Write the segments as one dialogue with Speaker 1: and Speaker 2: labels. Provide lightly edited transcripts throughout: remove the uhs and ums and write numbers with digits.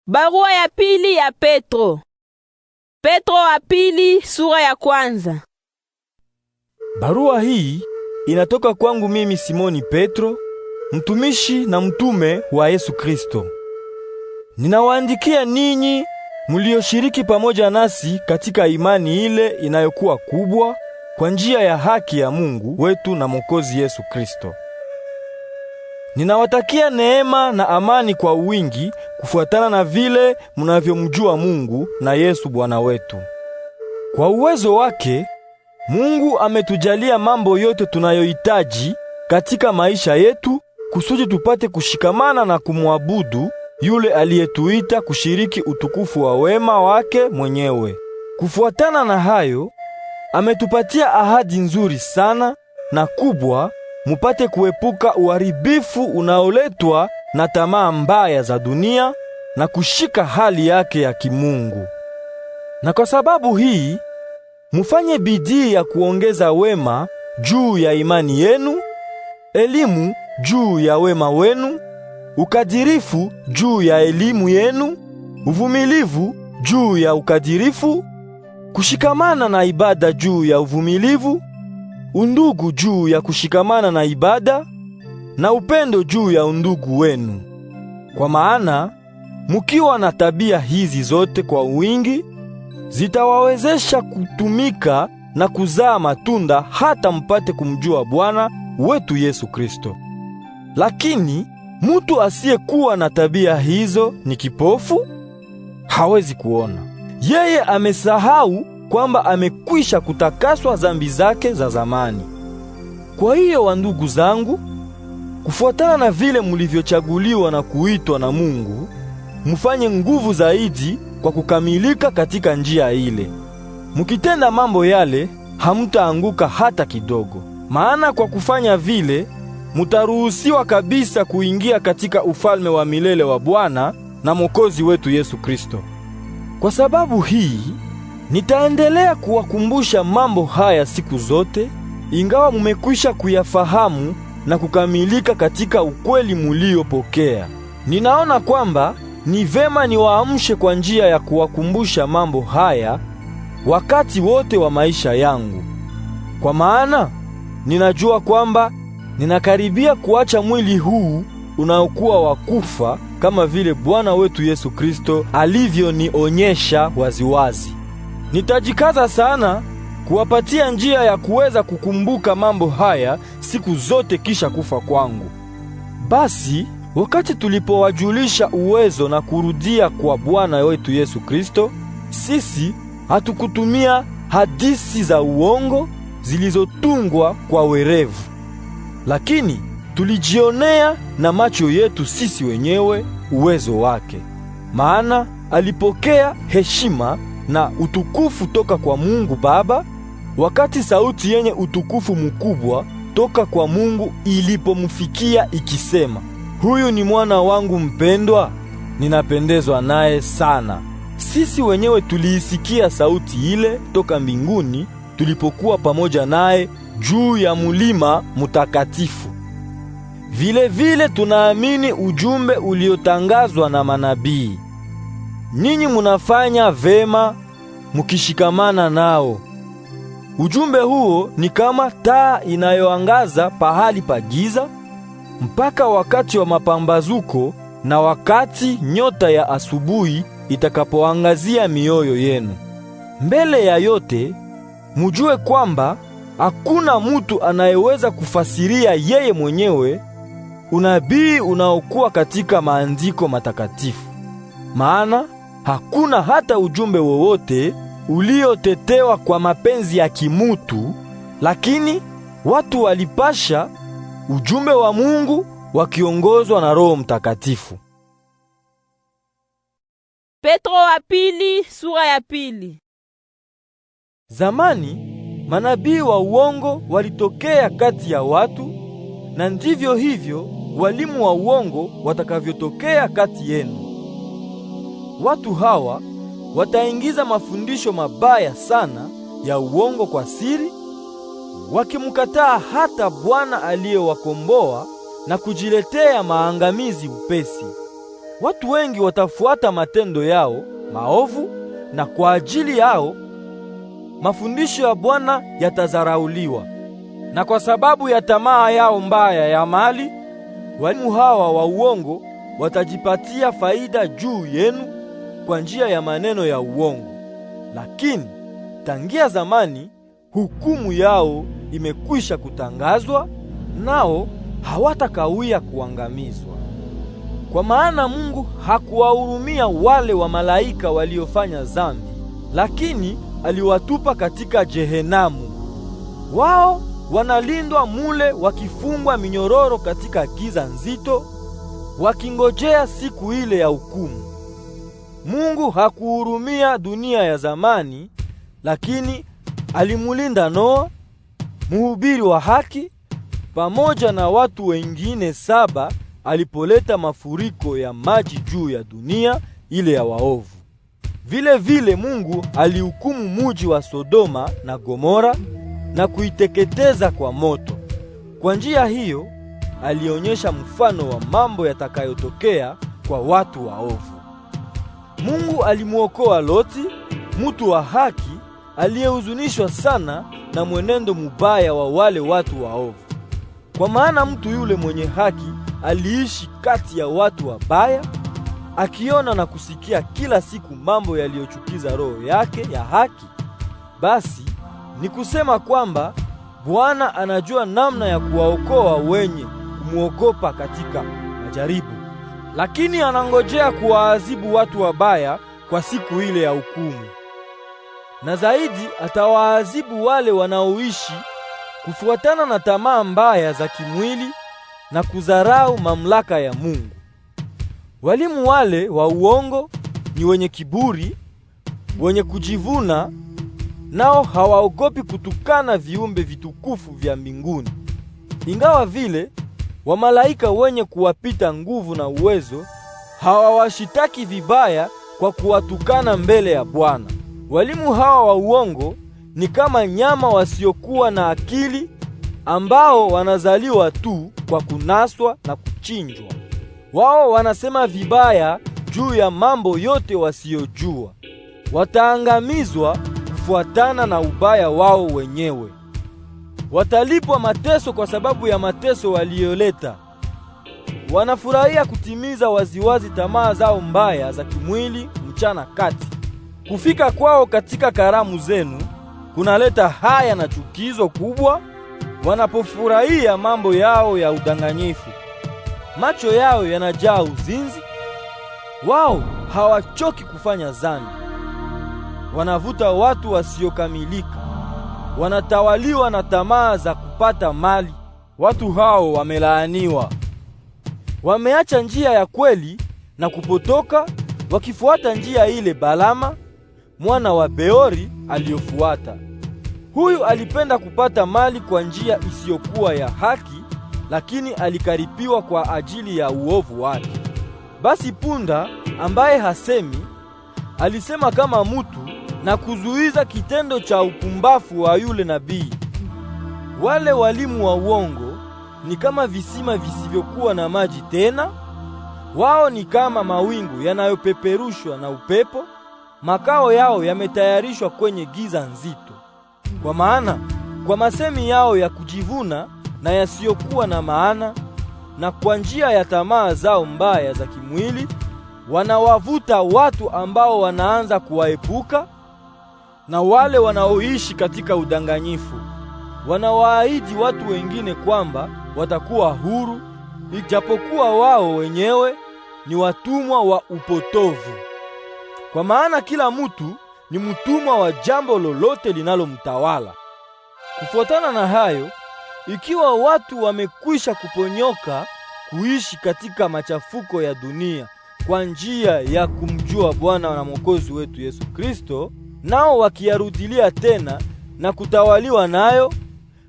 Speaker 1: Barua ya pili ya Petro. Petro wa pili sura ya kwanza.
Speaker 2: Barua hii inatoka kwangu mimi Simoni Petro, mtumishi na mtume wa Yesu Kristo. Ninawaandikia ninyi mulioshiriki pamoja nasi katika imani ile inayokuwa kubwa kwa njia ya haki ya Mungu wetu na Mwokozi Yesu Kristo. Ninawatakia neema na amani kwa wingi kufuatana na vile munavyomjua Mungu na Yesu Bwana wetu. Kwa uwezo wake, Mungu ametujalia mambo yote tunayohitaji katika maisha yetu kusudi tupate kushikamana na kumwabudu yule aliyetuita kushiriki utukufu wa wema wake mwenyewe. Kufuatana na hayo, ametupatia ahadi nzuri sana na kubwa mupate kuepuka uharibifu unaoletwa na tamaa mbaya za dunia na kushika hali yake ya kimungu. Na kwa sababu hii, mufanye bidii ya kuongeza wema juu ya imani yenu, elimu juu ya wema wenu, ukadirifu juu ya elimu yenu, uvumilivu juu ya ukadirifu, kushikamana na ibada juu ya uvumilivu, undugu juu ya kushikamana na ibada, na upendo juu ya undugu wenu. Kwa maana mukiwa na tabia hizi zote kwa wingi, zitawawezesha kutumika na kuzaa matunda hata mpate kumjua Bwana wetu Yesu Kristo. Lakini mutu asiyekuwa na tabia hizo ni kipofu, hawezi kuona. Yeye amesahau kwamba amekwisha kutakaswa dhambi zake za zamani. Kwa hiyo wandugu zangu, kufuatana na vile mulivyochaguliwa na kuitwa na Mungu, mufanye nguvu zaidi kwa kukamilika katika njia ile. Mukitenda mambo yale, hamutaanguka hata kidogo. Maana kwa kufanya vile, mutaruhusiwa kabisa kuingia katika ufalme wa milele wa Bwana na Mwokozi wetu Yesu Kristo. Kwa sababu hii, nitaendelea kuwakumbusha mambo haya siku zote, ingawa mumekwisha kuyafahamu na kukamilika katika ukweli muliopokea. Ninaona kwamba ni vema niwaamshe kwa njia ya kuwakumbusha mambo haya wakati wote wa maisha yangu. Kwa maana ninajua kwamba ninakaribia kuacha mwili huu unaokuwa wa kufa, kama vile Bwana wetu Yesu Kristo alivyonionyesha waziwazi. Nitajikaza sana kuwapatia njia ya kuweza kukumbuka mambo haya siku zote kisha kufa kwangu. Basi wakati tulipowajulisha uwezo na kurudia kwa Bwana wetu Yesu Kristo, sisi hatukutumia hadithi za uongo zilizotungwa kwa werevu, lakini tulijionea na macho yetu sisi wenyewe uwezo wake. Maana alipokea heshima na utukufu toka kwa Mungu Baba, wakati sauti yenye utukufu mkubwa toka kwa Mungu ilipomfikia ikisema, "Huyu ni mwana wangu mpendwa, ninapendezwa naye sana." Sisi wenyewe tuliisikia sauti ile toka mbinguni tulipokuwa pamoja naye juu ya mulima mutakatifu. Vile vile tunaamini ujumbe uliotangazwa na manabii. Ninyi munafanya vema mukishikamana nao. Ujumbe huo ni kama taa inayoangaza pahali pa giza mpaka wakati wa mapambazuko na wakati nyota ya asubuhi itakapoangazia mioyo yenu. Mbele ya yote, mujue kwamba hakuna mutu anayeweza kufasiria yeye mwenyewe unabii unaokuwa katika maandiko matakatifu. Maana hakuna hata ujumbe wowote uliotetewa kwa mapenzi ya kimutu, lakini watu walipasha ujumbe wa Mungu wakiongozwa na Roho Mtakatifu.
Speaker 1: Petro wa pili sura ya pili.
Speaker 2: Zamani manabii wa uongo walitokea kati ya watu, na ndivyo hivyo walimu wa uongo watakavyotokea kati yenu. Watu hawa wataingiza mafundisho mabaya sana ya uongo kwa siri, wakimkataa hata Bwana aliyewakomboa na kujiletea maangamizi upesi. Watu wengi watafuata matendo yao maovu, na kwa ajili yao mafundisho ya Bwana yatazarauliwa. Na kwa sababu ya tamaa yao mbaya ya mali, walimu hawa wa uongo watajipatia faida juu yenu kwa njia ya maneno ya uongo. Lakini tangia zamani hukumu yao imekwisha kutangazwa, nao hawatakawia kuangamizwa. Kwa maana Mungu hakuwahurumia wale wa malaika waliofanya dhambi, lakini aliwatupa katika Jehenamu. Wao wanalindwa mule wakifungwa minyororo katika giza nzito, wakingojea siku ile ya hukumu. Mungu hakuhurumia dunia ya zamani, lakini alimulinda Noa, mhubiri wa haki, pamoja na watu wengine 7 alipoleta mafuriko ya maji juu ya dunia ile ya waovu. Vile vile Mungu alihukumu muji wa Sodoma na Gomora na kuiteketeza kwa moto. Kwa njia hiyo alionyesha mfano wa mambo yatakayotokea kwa watu waovu. Mungu alimuokoa Loti, mtu wa haki aliyehuzunishwa sana na mwenendo mubaya wa wale watu waovu. Kwa maana mtu yule mwenye haki aliishi kati ya watu wabaya, akiona na kusikia kila siku mambo yaliyochukiza roho yake ya haki. Basi ni kusema kwamba Bwana anajua namna ya kuwaokoa wenye kumuogopa katika majaribu, lakini anangojea kuwaadhibu watu wabaya kwa siku ile ya hukumu. Na zaidi atawaadhibu wale wanaoishi kufuatana na tamaa mbaya za kimwili na kudharau mamlaka ya Mungu. Walimu wale wa uongo ni wenye kiburi, wenye kujivuna, nao hawaogopi kutukana viumbe vitukufu vya mbinguni. Ingawa vile wamalaika wenye kuwapita nguvu na uwezo hawawashitaki vibaya kwa kuwatukana mbele ya Bwana. Walimu hawa wa uongo ni kama nyama wasiokuwa na akili, ambao wanazaliwa tu kwa kunaswa na kuchinjwa. Wao wanasema vibaya juu ya mambo yote wasiyojua. Wataangamizwa kufuatana na ubaya wao wenyewe. Watalipwa mateso kwa sababu ya mateso waliyoleta. Wanafurahia kutimiza waziwazi tamaa zao mbaya za kimwili mchana kati. Kufika kwao katika karamu zenu kunaleta haya na chukizo kubwa wanapofurahia mambo yao ya udanganyifu. Macho yao yanajaa uzinzi, wao hawachoki kufanya dhambi. Wanavuta watu wasiokamilika, wanatawaliwa na tamaa za kupata mali. Watu hao wamelaaniwa. Wameacha njia ya kweli na kupotoka, wakifuata njia ile Balama mwana wa Beori aliyofuata. Huyu alipenda kupata mali kwa njia isiyokuwa ya haki, lakini alikaripiwa kwa ajili ya uovu wake. Basi punda ambaye hasemi alisema kama mutu na kuzuiza kitendo cha upumbafu wa yule nabii. Wale walimu wa uongo ni kama visima visivyokuwa na maji tena. Wao ni kama mawingu yanayopeperushwa na upepo. Makao yao yametayarishwa kwenye giza nzito. Kwa maana kwa masemi yao ya kujivuna na yasiyokuwa na maana, na kwa njia ya tamaa zao mbaya za kimwili, wanawavuta watu ambao wanaanza kuwaepuka. Na wale wanaoishi katika udanganyifu wanawaahidi watu wengine kwamba watakuwa huru, ijapokuwa wao wenyewe ni watumwa wa upotovu. Kwa maana kila mtu ni mtumwa wa jambo lolote linalomtawala. Kufuatana na hayo, ikiwa watu wamekwisha kuponyoka kuishi katika machafuko ya dunia kwa njia ya kumjua Bwana na Mwokozi wetu Yesu Kristo, nao wakiyarudilia tena na kutawaliwa nayo,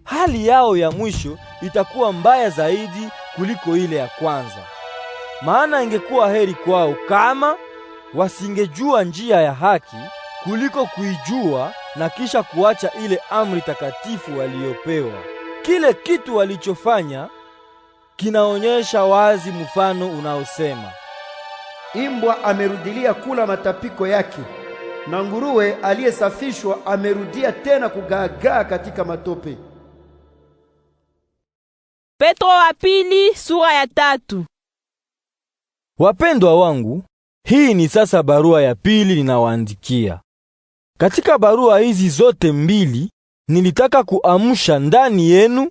Speaker 2: hali yao ya mwisho itakuwa mbaya zaidi kuliko ile ya kwanza. Maana ingekuwa heri kwao kama wasingejua njia ya haki kuliko kuijua na kisha kuacha ile amri takatifu waliyopewa. Kile kitu walichofanya kinaonyesha wazi mfano unaosema,
Speaker 3: Imbwa amerudilia kula matapiko yake, na nguruwe aliyesafishwa amerudia tena kugaagaa katika matope.
Speaker 1: Petro wa pili sura ya 3.
Speaker 2: Wapendwa wangu, hii ni sasa barua ya pili ninawaandikia. Katika barua hizi zote mbili nilitaka kuamsha ndani yenu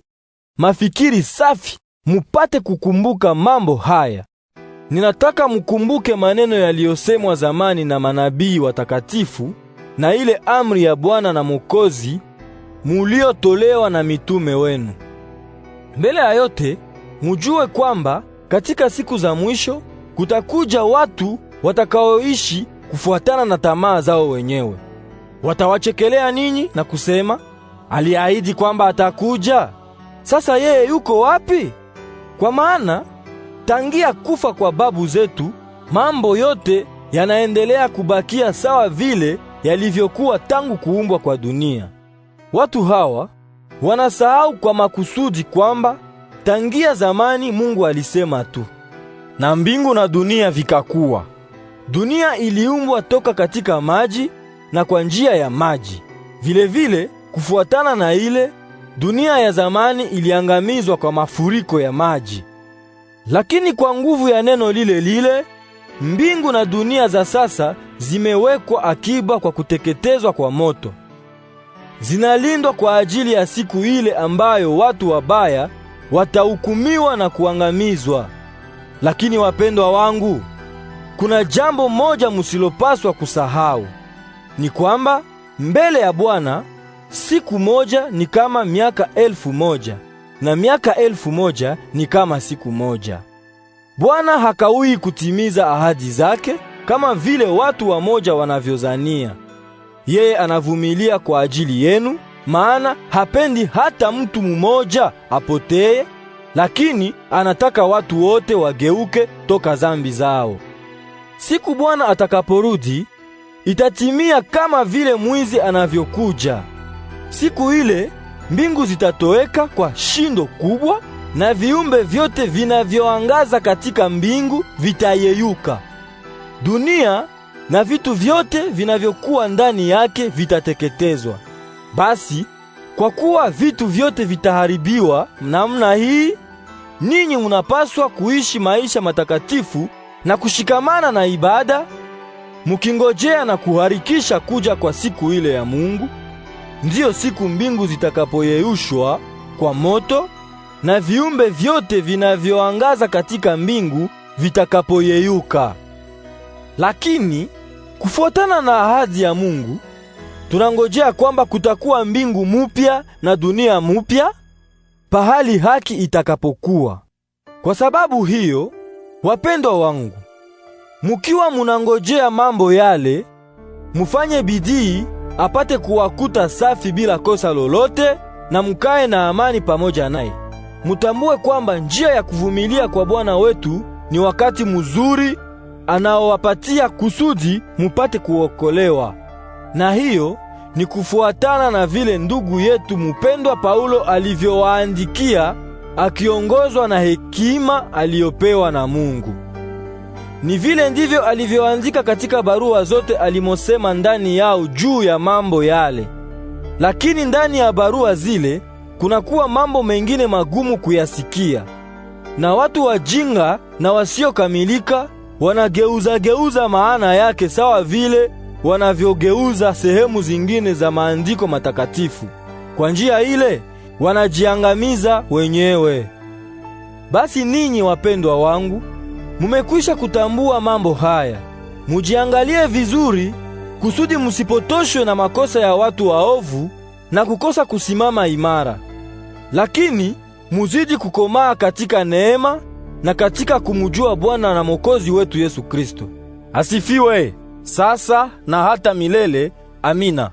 Speaker 2: mafikiri safi, mupate kukumbuka mambo haya. Ninataka mkumbuke maneno yaliyosemwa zamani na manabii watakatifu na ile amri ya Bwana na Mwokozi muliotolewa na mitume wenu. Mbele ya yote, mujue kwamba katika siku za mwisho kutakuja watu watakaoishi kufuatana na tamaa zao wenyewe. Watawachekelea ninyi na kusema, aliahidi kwamba atakuja. Sasa yeye yuko wapi? Kwa maana tangia kufa kwa babu zetu, mambo yote yanaendelea kubakia sawa vile yalivyokuwa tangu kuumbwa kwa dunia. Watu hawa wanasahau kwa makusudi kwamba tangia zamani Mungu alisema tu, na mbingu na dunia vikakuwa. Dunia iliumbwa toka katika maji na kwa njia ya maji. Vile kufuatana na ile, dunia ya zamani iliangamizwa kwa mafuriko ya maji. Lakini kwa nguvu ya neno lile lile, mbingu na dunia za sasa zimewekwa akiba kwa kuteketezwa kwa moto. Zinalindwa kwa ajili ya siku ile ambayo watu wabaya watahukumiwa na kuangamizwa. Lakini wapendwa wangu, kuna jambo moja musilopaswa kusahau. Ni kwamba mbele ya Bwana siku moja ni kama miaka 1000 na miaka 1000 ni kama siku moja. Bwana hakawii kutimiza ahadi zake kama vile watu wamoja wanavyozania. Yeye anavumilia kwa ajili yenu, maana hapendi hata mtu mmoja apotee, lakini anataka watu wote wageuke toka zambi zao. Siku Bwana atakaporudi, itatimia kama vile mwizi anavyokuja. Siku ile mbingu zitatoweka kwa shindo kubwa, na viumbe vyote vinavyoangaza katika mbingu vitayeyuka. Dunia na vitu vyote vinavyokuwa ndani yake vitateketezwa. Basi kwa kuwa vitu vyote vitaharibiwa namna hii, ninyi munapaswa kuishi maisha matakatifu na kushikamana na ibada, mukingojea na kuharikisha kuja kwa siku ile ya Mungu. Ndiyo siku mbingu zitakapoyeyushwa kwa moto na viumbe vyote vinavyoangaza katika mbingu vitakapoyeyuka. Lakini kufuatana na ahadi ya Mungu, tunangojea kwamba kutakuwa mbingu mupya na dunia mupya, pahali haki itakapokuwa. Kwa sababu hiyo, wapendwa wangu, mukiwa munangojea mambo yale, mufanye bidii apate kuwakuta safi bila kosa lolote, na mukae na amani pamoja naye. Mutambue kwamba njia ya kuvumilia kwa Bwana wetu ni wakati mzuri anaowapatia kusudi mupate kuokolewa. Na hiyo ni kufuatana na vile ndugu yetu mupendwa Paulo alivyowaandikia, akiongozwa na hekima aliyopewa na Mungu. Ni vile ndivyo alivyoandika katika barua zote alimosema ndani yao juu ya mambo yale. Lakini ndani ya barua zile kunakuwa mambo mengine magumu kuyasikia, na watu wajinga na wasiokamilika wanageuza maana yake sawa vile wanavyogeuza sehemu zingine za maandiko matakatifu. Kwa njia ile wanajiangamiza wenyewe. Basi ninyi wapendwa wangu, mumekwisha kutambua mambo haya. Mujiangalie vizuri kusudi musipotoshwe na makosa ya watu waovu na kukosa kusimama imara. Lakini muzidi kukomaa katika neema na katika kumujua Bwana na Mwokozi wetu Yesu Kristo. Asifiwe sasa na hata milele. Amina.